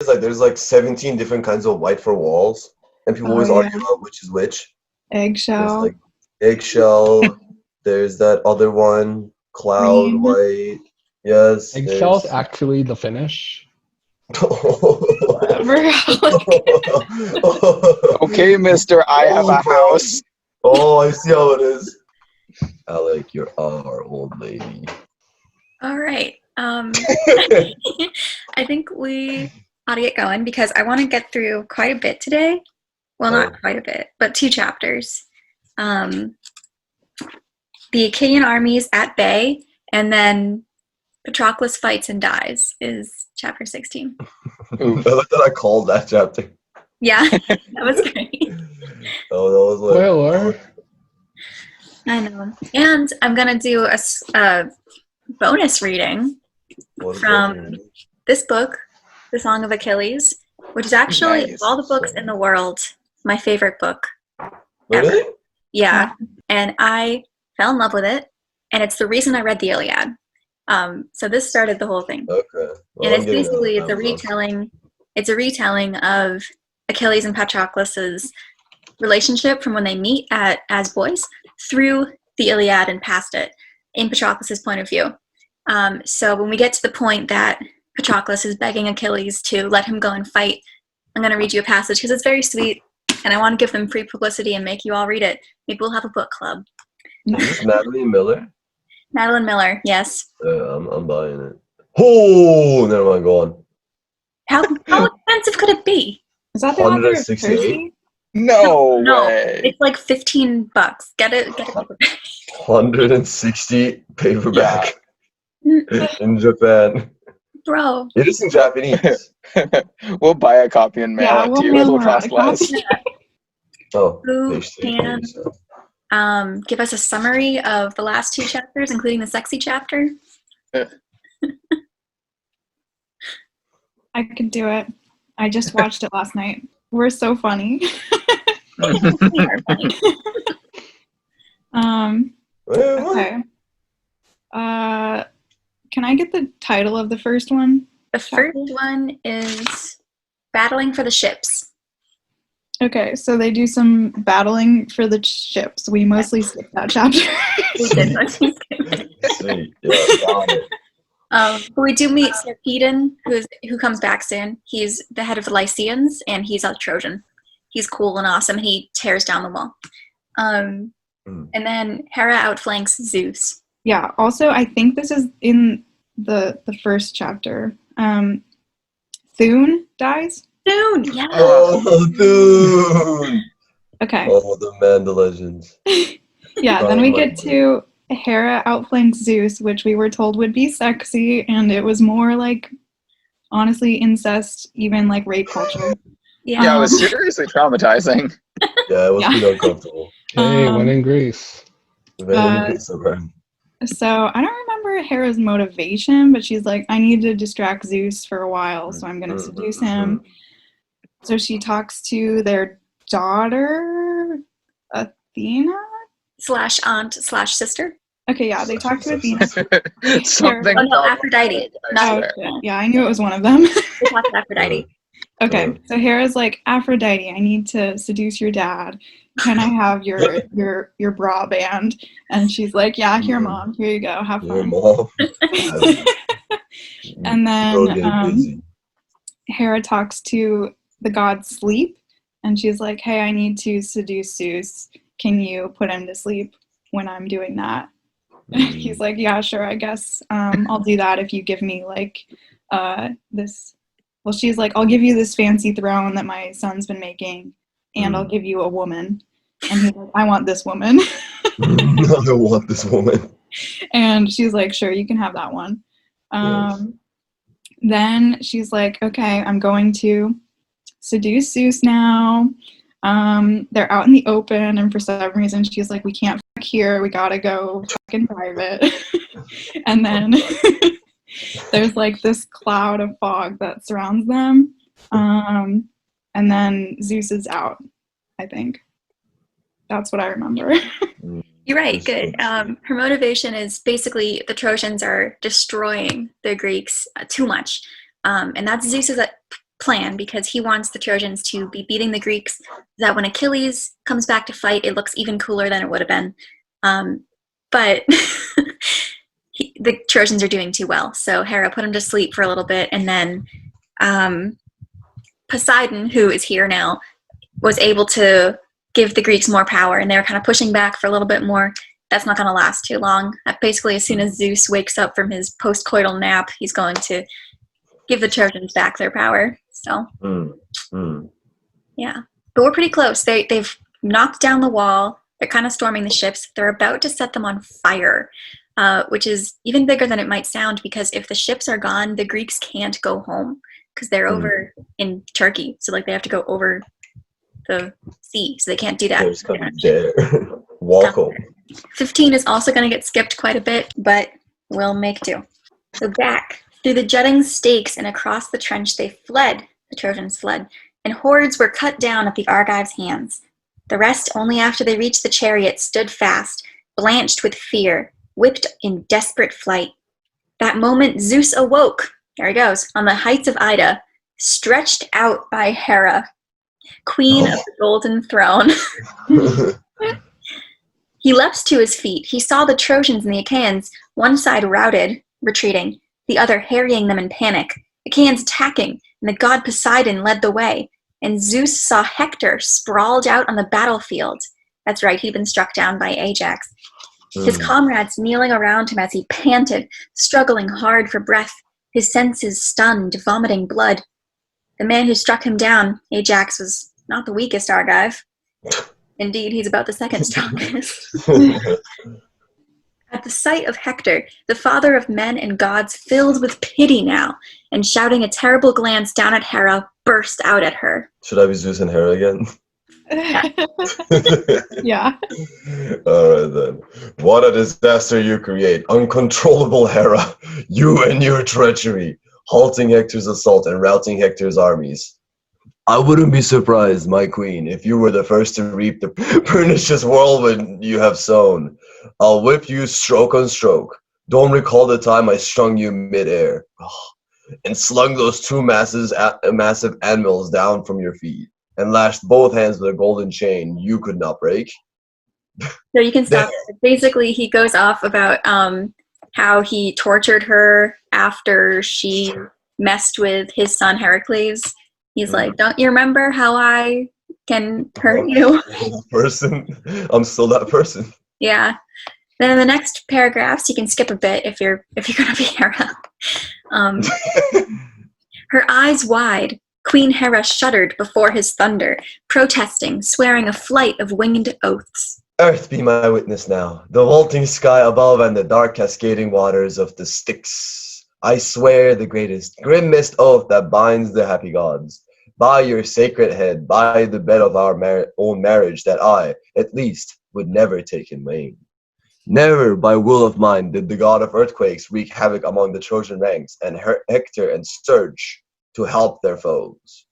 there's like 17 different kinds of white for walls, and people Oh, always yeah. argue about which is which. There's Eggshell. like eggshell. There's that other one, cloud Green. white. Yes. Eggshell's actually the finish. Whatever. Okay, mister, I have a house. Oh, I see how it is. Alec, you're our old lady. All right. I think we ought to get going because I want to get through quite a bit today. Well, not quite a bit, but 2 chapters. The Achaean armies at bay, and then Patroclus fights and dies is chapter 16. I like that I called that chapter. Yeah, that was great. Oh, that was like... Spoiler. I know. And I'm going to do a bonus reading from this book, The Song of Achilles, which is actually, Nice. of all the books in the world, my favorite book. Really? Yeah. And I fell in love with it, and it's the reason I read the Iliad. So this started the whole thing. Okay. Well, And it's I'm getting basically, it. it's a retelling of Achilles and Patroclus's relationship from when they meet as boys through the Iliad and past it in Patroclus's point of view. So when we get to the point that Patroclus is begging Achilles to let him go and fight, I'm going to read you a passage because it's very sweet, and I want to give them free publicity and make you all read it. Maybe we'll have a book club. Is this Natalie Miller? Madeline Miller, yes. I'm buying it. Oh, never mind, go on. How expensive could it be? Is that the author of 168? Percy? No No, way. it's like $15. Get it. 160 paperback in Japan. Bro. It is in Japanese. We'll buy a copy and mail Yeah, it we'll to you. mail It'll her out cost a less. copy. Oh, Who page three, can- page seven. Give us a summary of the last 2 chapters, including the sexy chapter. I could do it. I just watched it last night. We're so funny. We are funny. Wait, what? Okay. Can I get the title of the first one? The first one is Battling for the Ships. Okay, so they do some battling for the ships. We mostly skipped that chapter. We did, but she's good. Sweet. Yeah, got it. But we do meet Sarpedon, who comes back soon. He's the head of the Lycians, and he's a Trojan. He's cool and awesome, and he tears down the wall. And then Hera outflanks Zeus. Yeah, also, I think this is in the first chapter. Thune dies? Soon, yeah. Oh, dude. Okay. Oh, the Manda Legends. Yeah, then we get to Hera outflanks Zeus, which we were told would be sexy, and it was more like, honestly, incest, even like rape culture. Yeah, it was seriously traumatizing. Yeah, it was Yeah. pretty uncomfortable. Hey, when in Greece. So I don't remember Hera's motivation, but she's like, I need to distract Zeus for a while, so I'm going to seduce him. So she talks to their daughter, Athena? / aunt / sister. Okay, yeah, they talk to Athena. Something. Oh, no, Aphrodite. Oh, yeah, I knew it was one of them. They talk to Aphrodite. Okay, so Hera's like, Aphrodite, I need to seduce your dad. Can I have your bra band? And she's like, yeah, here, Mom. Here you go. Have Your fun. mom. And Go then get busy. Hera talks to the god Sleep, and she's like, hey, I need to seduce Zeus. Can you put him to sleep when I'm doing that? He's like, yeah, sure, I guess I'll do that if you give me like this. Well, she's like, I'll give you this fancy throne that my son's been making, and I'll give you a woman. And he's like, I want this woman. I want this woman. And she's like, sure, you can have that one. Then she's like, okay, I'm going to seduce Zeus now. They're out in the open, and for some reason she's like, we can't fuck here, we gotta go fuck in private. And then there's like this cloud of fog that surrounds them, and then Zeus is out. I think that's what I remember. You're right, good. Her motivation is basically the Trojans are destroying the Greeks too much, and that's Zeus's plan because he wants the Trojans to be beating the Greeks so that when Achilles comes back to fight, it looks even cooler than it would have been. But the Trojans are doing too well. So Hera put him to sleep for a little bit, and then Poseidon, who is here now, was able to give the Greeks more power, and they were kind of pushing back for a little bit more. That's not going to last too long. Basically, as soon as Zeus wakes up from his post-coital nap, he's going to give the Trojans back their power. So, yeah. But we're pretty close. They've knocked down the wall. They're kind of storming the ships. They're about to set them on fire, which is even bigger than it might sound, because if the ships are gone, the Greeks can't go home because they're over in Turkey. So, like, they have to go over the sea, so they can't do that. There's coming there. Walk home. 15 is also going to get skipped quite a bit, but we'll make do. So back through the jutting stakes and across the trench they fled, the Trojans fled, and hordes were cut down at the Argives' hands. The rest, only after they reached the chariot, stood fast, blanched with fear, whipped in desperate flight. That moment Zeus awoke, there he goes, on the heights of Ida, stretched out by Hera, queen of the golden throne. He leapt to his feet. He saw the Trojans and the Achaeans, one side routed, retreating, the other harrying them in panic, Achaeans attacking, and the god Poseidon led the way. And Zeus saw Hector sprawled out on the battlefield. That's right, he'd been struck down by Ajax. His comrades kneeling around him as he panted, struggling hard for breath, his senses stunned, vomiting blood. The man who struck him down, Ajax, was not the weakest Argive. Indeed, he's about the second strongest. At the sight of Hector, the father of men and gods, filled with pity now, and shouting a terrible glance down at Hera, burst out at her. Should I be Zeus and Hera again? Yeah. Alright then. What a disaster you create. Uncontrollable Hera. You and your treachery. Halting Hector's assault and routing Hector's armies. I wouldn't be surprised, my queen, if you were the first to reap the pernicious whirlwind you have sown. I'll whip you stroke on stroke. Don't recall the time I strung you mid-air and slung those two massive anvils down from your feet and lashed both hands with a golden chain you could not break. So you can stop it. Basically, he goes off about how he tortured her after she messed with his son Heracles. He's like, don't you remember how I can hurt you? I'm still that person. Yeah. Then in the next paragraphs, you can skip a bit if you're gonna be Hera. Her eyes wide, Queen Hera shuddered before his thunder, protesting, swearing a flight of winged oaths. Earth be my witness now, the vaulting sky above and the dark cascading waters of the Styx. I swear the greatest, grimmest oath that binds the happy gods. By your sacred head, by the bed of our own marriage, that I, at least, would never take in vain. Never by will of mine did the god of earthquakes wreak havoc among the Trojan ranks, and Hector and surge to help their foes.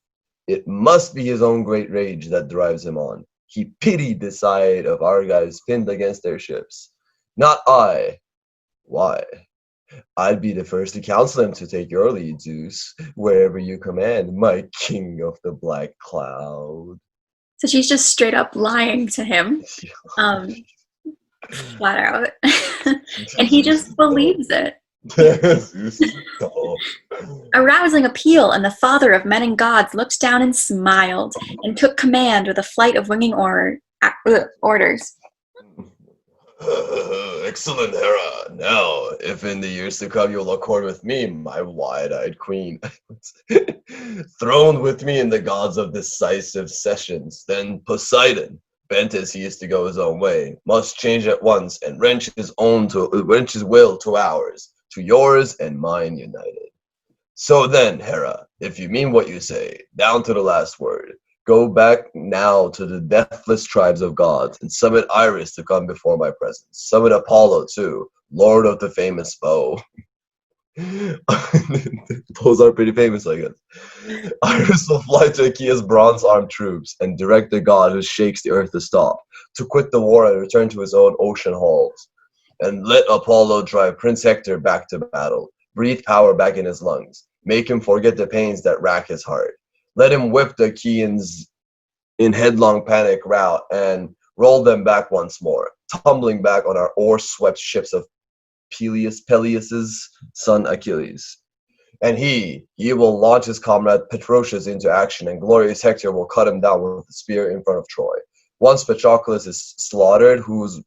It must be his own great rage that drives him on. He pitied the sight of Argives pinned against their ships. Not I. Why? I'd be the first to counsel him to take your lead, Zeus, wherever you command, my king of the black cloud. So she's just straight up lying to him, flat out, and he just believes it. Arousing appeal, and the father of men and gods looked down and smiled, and took command with a flight of winging orders. Excellent, Hera. Now, if in the years to come you'll accord with me, my wide-eyed queen, throned with me in the gods of decisive sessions, then Poseidon, bent as he is to go his own way, must change at once and wrench his will to ours, to yours and mine united. So then, Hera, if you mean what you say, down to the last word, go back now to the deathless tribes of gods and summon Iris to come before my presence. Summon Apollo too, lord of the famous bow. Those are pretty famous, I guess. Iris will fly to Achaea's bronze-armed troops and direct the god who shakes the earth to stop, to quit the war and return to his own ocean halls. And let Apollo drive Prince Hector back to battle, breathe power back in his lungs, make him forget the pains that rack his heart. let him whip the Achaeans in headlong panic rout and roll them back once more, tumbling back on our oar-swept ships of Peleus's son Achilles. And he will launch his comrade Patroclus into action, and glorious Hector will cut him down with a spear in front of Troy. Once Patroclus is slaughtered, whose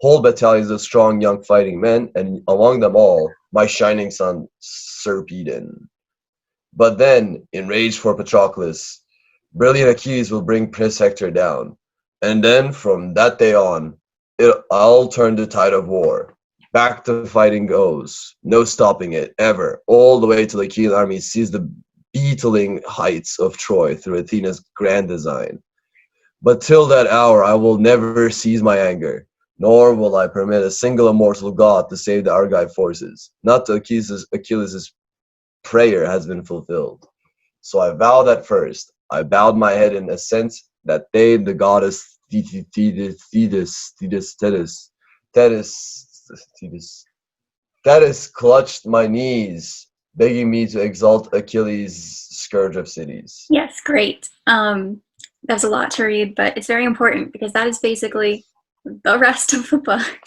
whole battalions of strong young fighting men, and among them all, my shining son Sarpedon. But then, enraged for Patroclus, brilliant Achilles will bring Prince Hector down. And then, from that day on, I'll turn the tide of war. Back to fighting goes. No stopping it, ever. All the way till the Achaean army sees the beetling heights of Troy through Athena's grand design. But till that hour I will never cease my anger, nor will I permit a single immortal god to save the Argive forces. Not till Achilles' prayer has been fulfilled. So I vow that first. I bowed my head in assent that they, the goddess Thetis clutched my knees, begging me to exalt Achilles' scourge of cities. Yes, great. That's a lot to read, but it's very important because that is basically the rest of the book.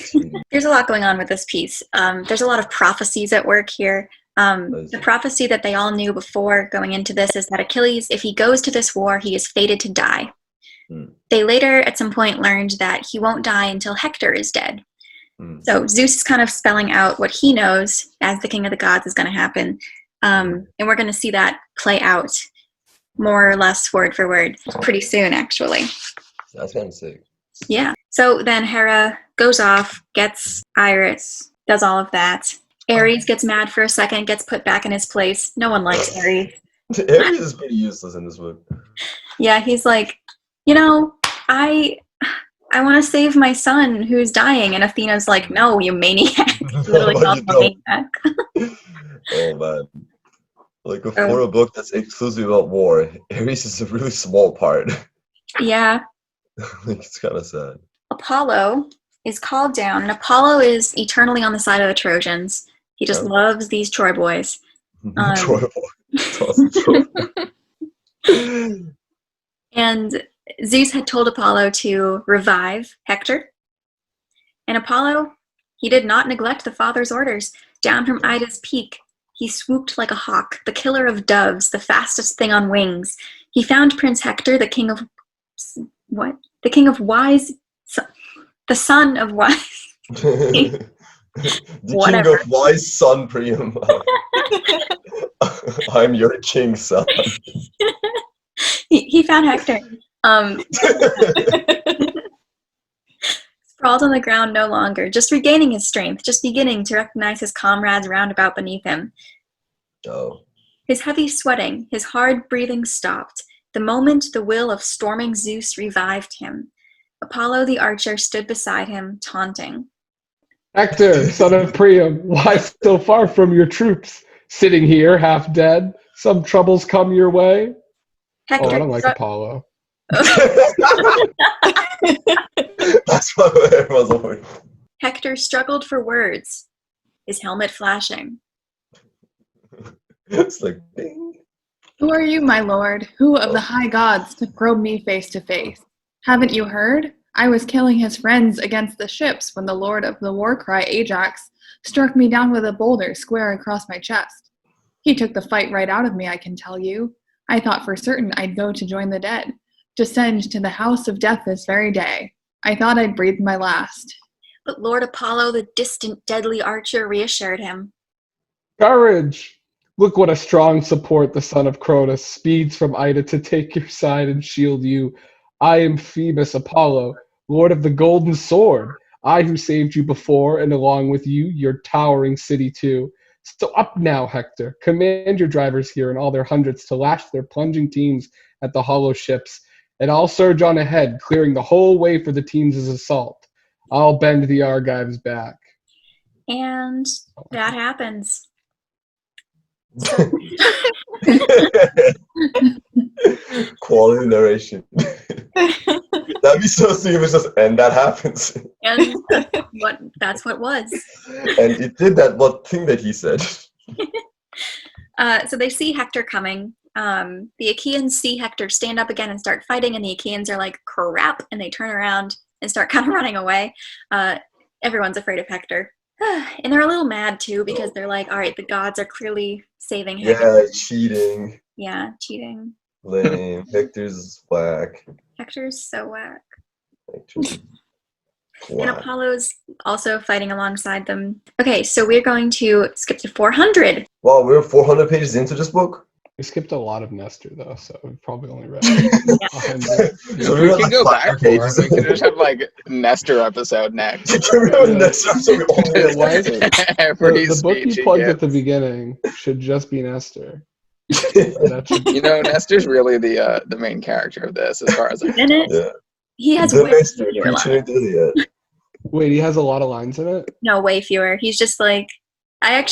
There's a lot going on with this piece. There's a lot of prophecies at work here. The prophecy that they all knew before going into this is that Achilles, if he goes to this war, he is fated to die. They later, at some point, learned that he won't die until Hector is dead. So Zeus is kind of spelling out what he knows as the king of the gods is going to happen. And we're going to see that play out more or less word for word pretty soon, actually. That's kind of sick. Yeah. So then Hera goes off, gets Iris, does all of that. Ares gets mad for a second, gets put back in his place. No one likes Ares. Ares is pretty useless in this book. Yeah, he's like, I want to save my son who's dying. And Athena's like, no, you maniac. Literally called him a maniac. Oh, man. Like, for a book that's exclusively about war, Ares is a really small part. Yeah. It's kind of sad. Apollo is called down, and Apollo is eternally on the side of the Trojans. He just loves these Troy boys. Troy boys. Awesome. And Zeus had told Apollo to revive Hector. And Apollo, he did not neglect the father's orders. Down from Ida's peak, he swooped like a hawk, the killer of doves, the fastest thing on wings. He found Prince Hector, the king of... What? The king of wise... The son of wise... The Whatever. king of wise son, Priam. I'm your king, son. He found Hector. Sprawled on the ground no longer, just regaining his strength, just beginning to recognize his comrades round about beneath him. Oh. His heavy sweating, his hard breathing stopped. The moment the will of storming Zeus revived him. Apollo the archer stood beside him, taunting. Hector, son of Priam, why so far from your troops? Sitting here, half dead, some troubles come your way? Hector, I don't like Apollo. That's what everyone's over. Hector struggled for words, his helmet flashing. It's like, ding. Who are you, my lord? Who of the high gods to probe me face to face? Haven't you heard? I was killing his friends against the ships when the lord of the war cry, Ajax, struck me down with a boulder square across my chest. He took the fight right out of me, I can tell you. I thought for certain I'd go to join the dead, descend to the house of death this very day. I thought I'd breathed my last. But Lord Apollo, the distant, deadly archer, reassured him. Courage! Look what a strong support the son of Cronus speeds from Ida to take your side and shield you. I am Phoebus Apollo, lord of the golden sword. I who saved you before, and along with you, your towering city too. So up now, Hector. Command your drivers here and all their hundreds to lash their plunging teams at the hollow ships, and I'll surge on ahead, clearing the whole way for the teams' assault. I'll bend the Argives back. And that happens. Quality narration. That'd be so stupid. It's just, and that happens. And that's what was. And it did that one thing that he said. So they see Hector coming, The Achaeans see Hector stand up again and start fighting, and the Achaeans are like, crap, and they turn around and start kind of running away. Everyone's afraid of Hector. And they're a little mad too because they're like, all right, the gods are clearly saving Hector. Yeah, cheating. Yeah, cheating. Lame. Hector's whack. Hector's so whack. Hector's And whack. Apollo's also fighting alongside them. Okay, so we're going to skip to 400. Wow, we're 400 pages into this book? We skipped a lot of Nestor though, so we probably only read 100. So We we're can like go 500 back for it. pages. We can just have like Nestor episode next. Remember next episode we only It was- read Every The book speech you he plugged at gives. the beginning should just be Nestor. That should You know, Nestor's really the main character of this, as far as I can In it, Yeah. he has The way Master fewer preaching lines. into Iliad. Wait, he has a lot of lines in it? No, way fewer. He's just like, I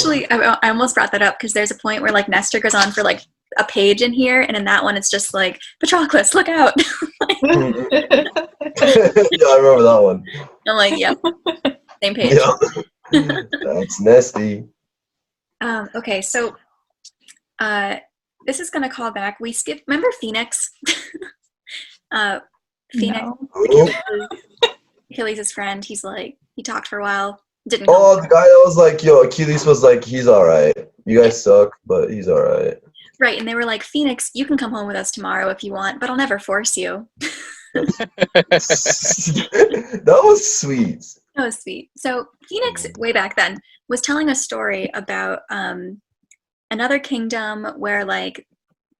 almost brought that up because there's a point where like Nestor goes on for like a page in here, and in that one it's just like, Patroclus, look out. Yeah, I remember that one. I'm like, yep, same page. Yeah. That's nasty. Okay, so this is gonna call back. We skipped. Remember Phoenix? Phoenix, No. Achilles' friend. He's like, he talked for a while. Didn't. Oh, Come. the guy that was like, yo, Achilles was like, he's alright. You guys suck, but he's alright. Right, and they were like, Phoenix, you can come home with us tomorrow if you want, but I'll never force you. That was sweet. That was sweet. So Phoenix, way back then, was telling a story about another kingdom where like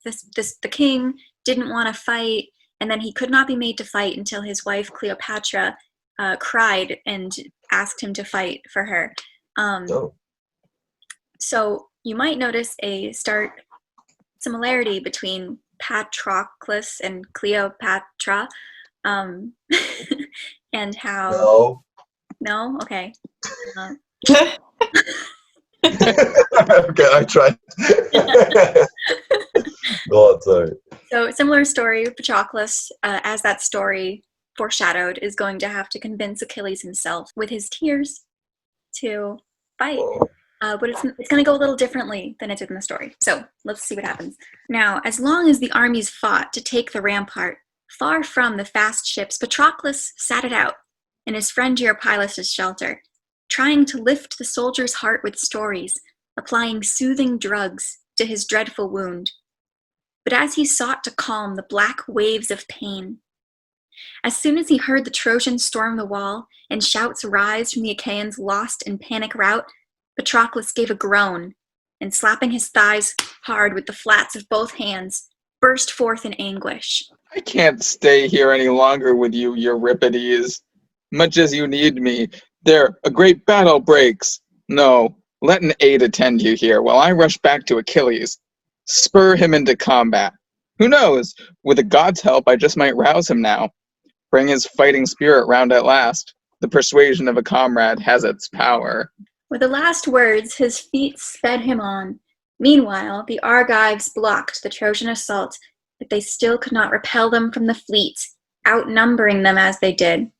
the king didn't want to fight, and then he could not be made to fight until his wife Cleopatra cried and asked him to fight for her. Oh. So you might notice a stark similarity between Patroclus and Cleopatra, and how. No. No? Okay. Okay, I tried. Go on, sorry. So similar story, Patroclus, as that story foreshadowed, is going to have to convince Achilles himself with his tears to fight. But it's going to go a little differently than it did in the story. So let's see what happens. Now, as long as the armies fought to take the rampart, far from the fast ships, Patroclus sat it out in his friend Eurypylus' shelter, trying to lift the soldier's heart with stories, applying soothing drugs to his dreadful wound. But as he sought to calm the black waves of pain, as soon as he heard the Trojans storm the wall and shouts rise from the Achaeans lost in panic rout, Patroclus gave a groan and, slapping his thighs hard with the flats of both hands, burst forth in anguish. I can't stay here any longer with you, Euripides. Much as you need me, there, a great battle breaks. No, let an aide attend you here while I rush back to Achilles. Spur him into combat. Who knows? With the gods' help, I just might rouse him now. Bring his fighting spirit round at last. The persuasion of a comrade has its power. With the last words, his feet sped him on. Meanwhile, the Argives blocked the Trojan assault, but they still could not repel them from the fleet, outnumbering them as they did.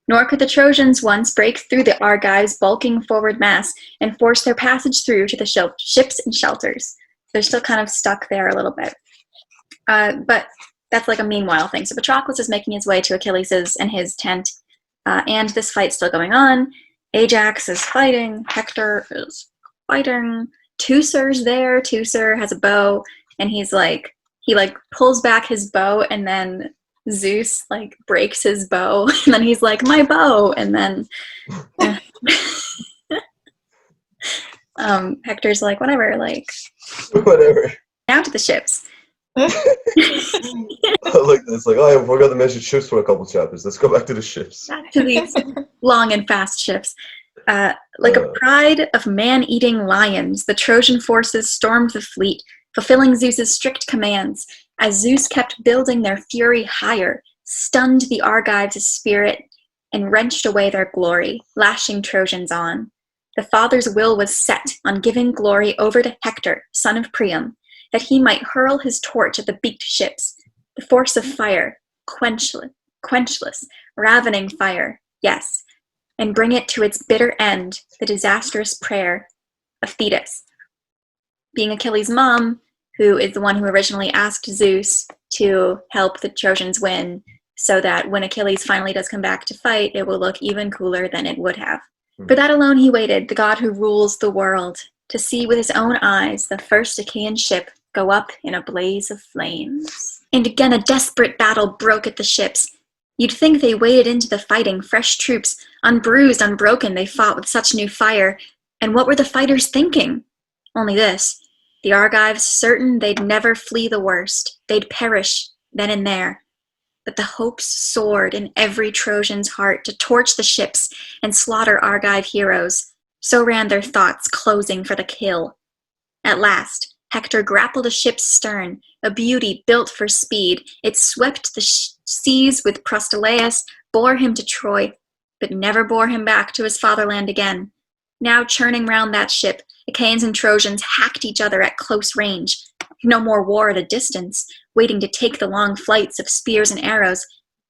Nor could the Trojans once break through the Argives' bulking forward mass and force their passage through to the ships and shelters. They're still kind of stuck there a little bit. But that's like a meanwhile thing. So Patroclus is making his way to Achilles' and his tent, and this fight's still going on. Ajax is fighting. Hector is fighting. Teucer's there. Teucer has a bow, and he pulls back his bow, and then Zeus like breaks his bow, and then he's like, my bow, and then Hector's like, whatever, like Whatever. now to the ships. I like this. Like, oh, I forgot to mention ships for a couple chapters. Let's go back to the ships. Back to these long and fast ships. Like a pride of man-eating lions, the Trojan forces stormed the fleet, fulfilling Zeus's strict commands. As Zeus kept building their fury higher, stunned the Argives' spirit, and wrenched away their glory, lashing Trojans on. The father's will was set on giving glory over to Hector, son of Priam, that he might hurl his torch at the beaked ships, the force of fire, quenchless, ravening fire, yes, and bring it to its bitter end, the disastrous prayer of Thetis. Being Achilles' mom, who is the one who originally asked Zeus to help the Trojans win, so that when Achilles finally does come back to fight, it will look even cooler than it would have. For that alone he waited, the god who rules the world, to see with his own eyes the first Achaean ship go up in a blaze of flames. And again a desperate battle broke at the ships. You'd think they waded into the fighting, fresh troops, unbruised, unbroken, they fought with such new fire. And what were the fighters thinking? Only this: the Argives certain they'd never flee the worst, they'd perish then and there. But the hopes soared in every Trojan's heart to torch the ships and slaughter Argive heroes. So ran their thoughts, closing for the kill. At last, Hector grappled a ship's stern, a beauty built for speed. It swept the seas with Prostylaus, bore him to Troy, but never bore him back to his fatherland again. Now churning round that ship, Achaeans and Trojans hacked each other at close range. No more war at a distance, waiting to take the long flights of spears and arrows.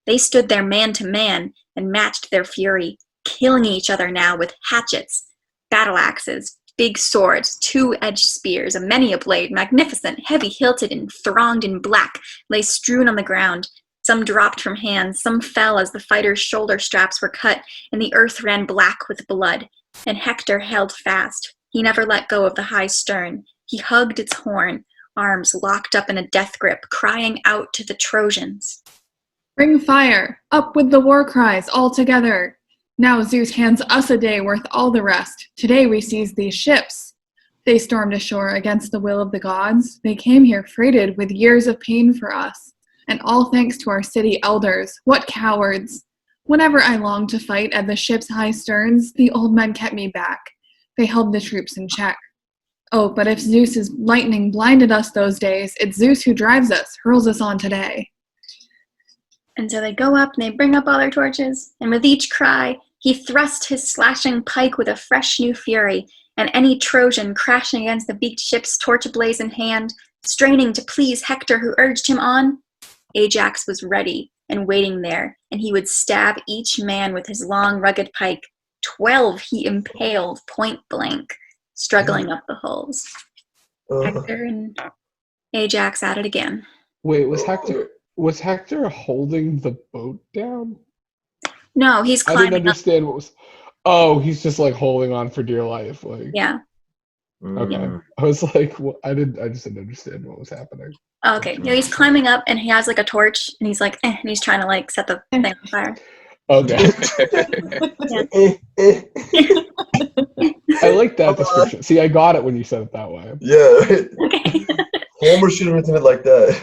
They stood there man to man and matched their fury, killing each other now with hatchets, battle axes, big swords, two-edged spears, a many a blade, magnificent, heavy-hilted and thronged in black, lay strewn on the ground. Some dropped from hands, some fell as the fighters' shoulder straps were cut, and the earth ran black with blood. And Hector held fast. He never let go of the high stern. He hugged its horn, arms locked up in a death grip, crying out to the Trojans. Bring fire! Up with the war cries, all together! Now Zeus hands us a day worth all the rest. Today we seize these ships. They stormed ashore against the will of the gods. They came here freighted with years of pain for us. And all thanks to our city elders. What cowards! Whenever I longed to fight at the ship's high sterns, the old men kept me back. They held the troops in check. Oh, but if Zeus's lightning blinded us those days, it's Zeus who drives us, hurls us on today. And so they go up and they bring up all their torches, and with each cry, he thrust his slashing pike with a fresh new fury, and any Trojan crashing against the beaked ship's torch ablaze in hand, straining to please Hector who urged him on, Ajax was ready and waiting there, and he would stab each man with his long rugged pike. 12 he impaled point blank, struggling up the hulls. Hector and Ajax at it again. Wait, was Hector holding the boat down? No, he's I climbing didn't understand what was. Oh, he's just like holding on for dear life, like. Yeah. Okay, I was like, well, I just didn't understand what was happening. Okay, no, he's climbing up and he has like a torch and he's like, and he's trying to like set the thing on fire. Okay. I like that description. See, I got it when you said it that way. Yeah. Okay. Homer should have written it like that.